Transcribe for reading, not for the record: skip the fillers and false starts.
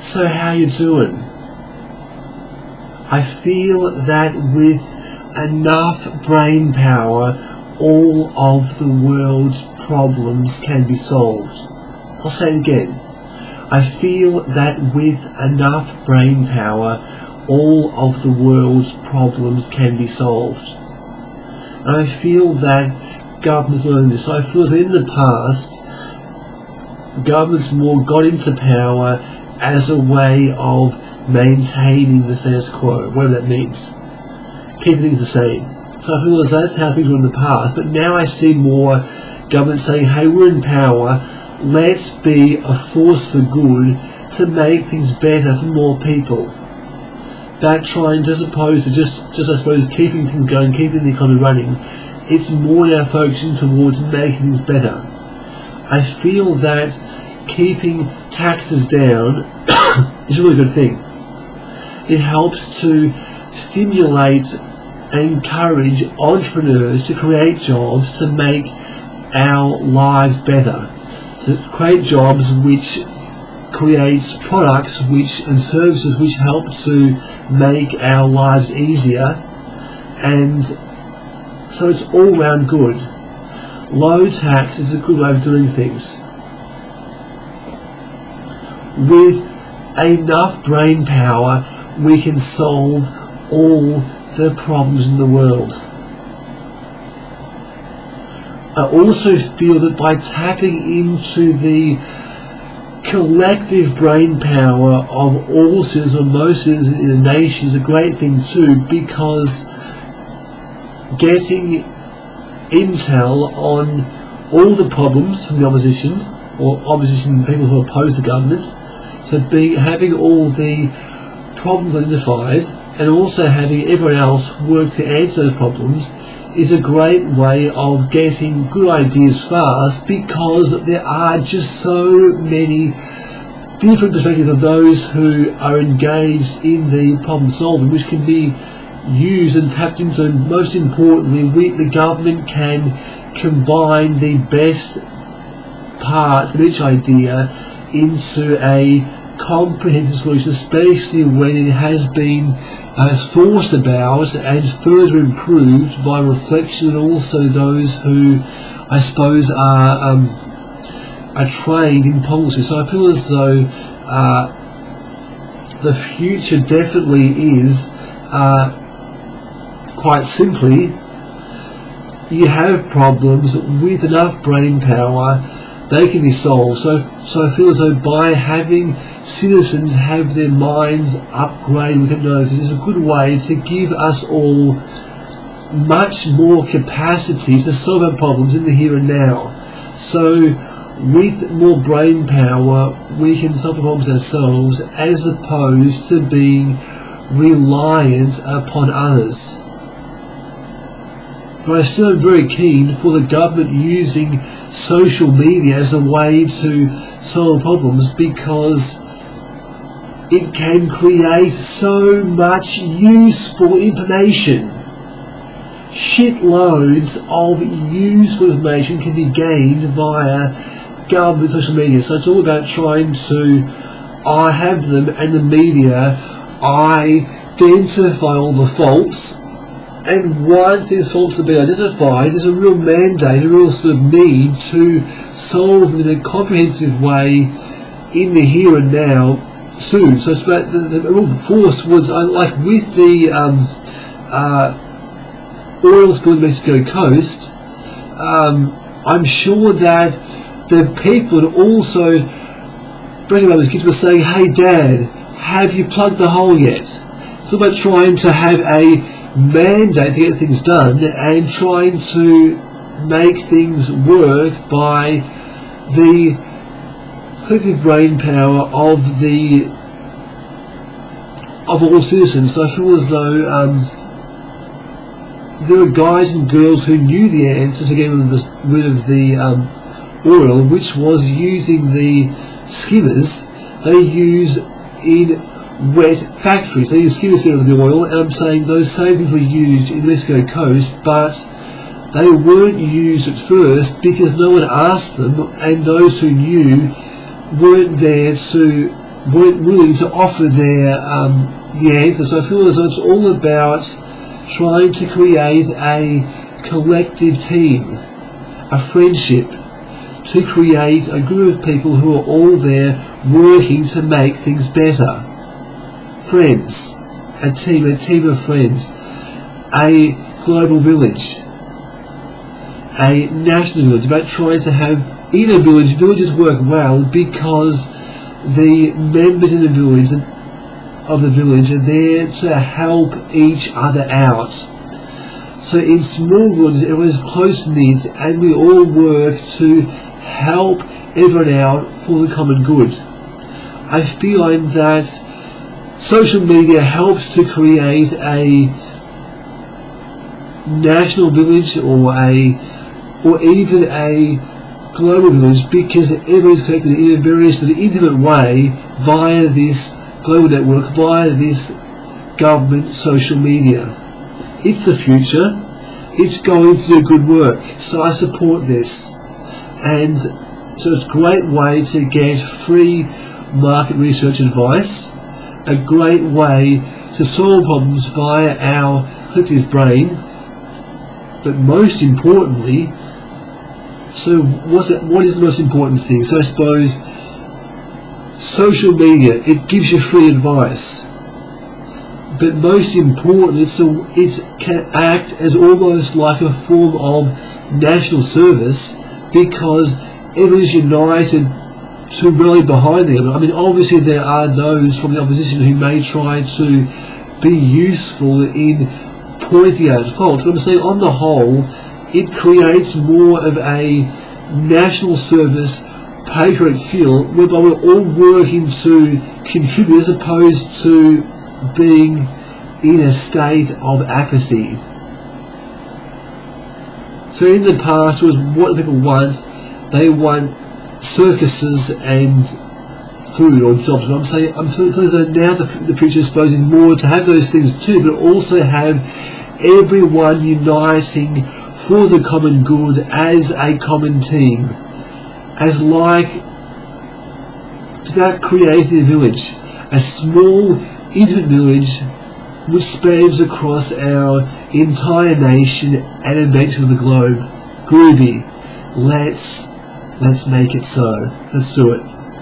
So how you doing? I feel that with enough brain power, all of the world's problems can be solved. I'll say it again. I feel that with enough brain power, all of the world's problems can be solved. And I feel that governments learn this. I feel that in the past, governments more got into power as a way of maintaining the status quo, whatever that means. Keeping things the same. So I feel as that's how things were in the past, but now I see more governments saying, hey, we're in power, let's be a force for good to make things better for more people. That trying, as opposed to just I suppose, keeping things going, keeping the economy running, it's more now focusing towards making things better. I feel that keeping taxes down is a really good thing. It helps to stimulate and encourage entrepreneurs to create jobs to make our lives better. To create jobs which creates products and services which help to make our lives easier, and so it's all round good. Low tax is a good way of doing things. With enough brain power, we can solve all the problems in the world. I also feel that by tapping into the collective brain power of all citizens, or most citizens in a nation, is a great thing too, because getting intel on all the problems from the opposition, or opposition people who oppose the government, so having all the problems identified and also having everyone else work to answer those problems is a great way of getting good ideas fast, because there are just so many different perspectives of those who are engaged in the problem solving, which can be used and tapped into. And most importantly, the government can combine the best parts of each idea into a comprehensive solution, especially when it has been thought about and further improved by reflection, and also those who I suppose are trained in policy. So I feel as though the future definitely is, quite simply, you have problems with enough brain power, they can be solved. So I feel as though by having citizens have their minds upgraded with hypnosis is a good way to give us all much more capacity to solve our problems in the here and now. So with more brain power, we can solve the problems ourselves, as opposed to being reliant upon others. But I still am very keen for the government using social media as a way to solve problems, because it can create so much useful information. Shitloads of useful information can be gained via government social media. So it's all about trying to have them and the media identify all the faults, and once these faults have been identified, there's a real mandate, a real sort of need to solve them in a comprehensive way in the here and now soon. So it's about the real force towards, like with the oil spill on the Mexico coast, I'm sure that the people would also bring about those kids were saying, hey Dad, have you plugged the hole yet? It's all about trying to have a mandate to get things done and trying to make things work by the collective brain power of all citizens. So I feel as though there were guys and girls who knew the answer to get rid of the oil, which was using the skimmers they use in wet factories. They use skimmers to get rid of the oil, and I'm saying those same things were used in the Mexico coast, but they weren't used at first because no one asked them, and those who knew weren't there to weren't willing to offer the answer. So I feel as though it's all about trying to create a collective team, a friendship, to create a group of people who are all there working to make things better. Friends, a team of friends, a global village, a national village, about trying to have, in a village, villages work well because the members in the village are there to help each other out. So in small villages, everyone is close-knit and we all work to help everyone out for the common good. I feel like that social media helps to create a national village or even a global village because everyone is connected in a very sort of intimate way via this global network, via this government social media. It's the future. It's going to do good work. So I support this. And so it's a great way to get free market research advice, a great way to solve problems via our collective brain, but most importantly, so what is the most important thing? So I suppose social media, it gives you free advice, but most important, it can act as almost like a form of national service because everyone's united to rally behind them. I mean, obviously there are those from the opposition who may try to be useful in pointing out faults, but I'm saying on the whole, it creates more of a national service patriotic feel whereby we're all working to contribute as opposed to being in a state of apathy. So in the past, it was what people want. They want circuses and food or jobs. But I'm saying now the future, I suppose, is more to have those things too, but also have everyone uniting for the common good as a common team. As like, it's about creating a village, a small, intimate village which spans across our entire nation and eventually the globe. Groovy. Let's make it so. Let's do it.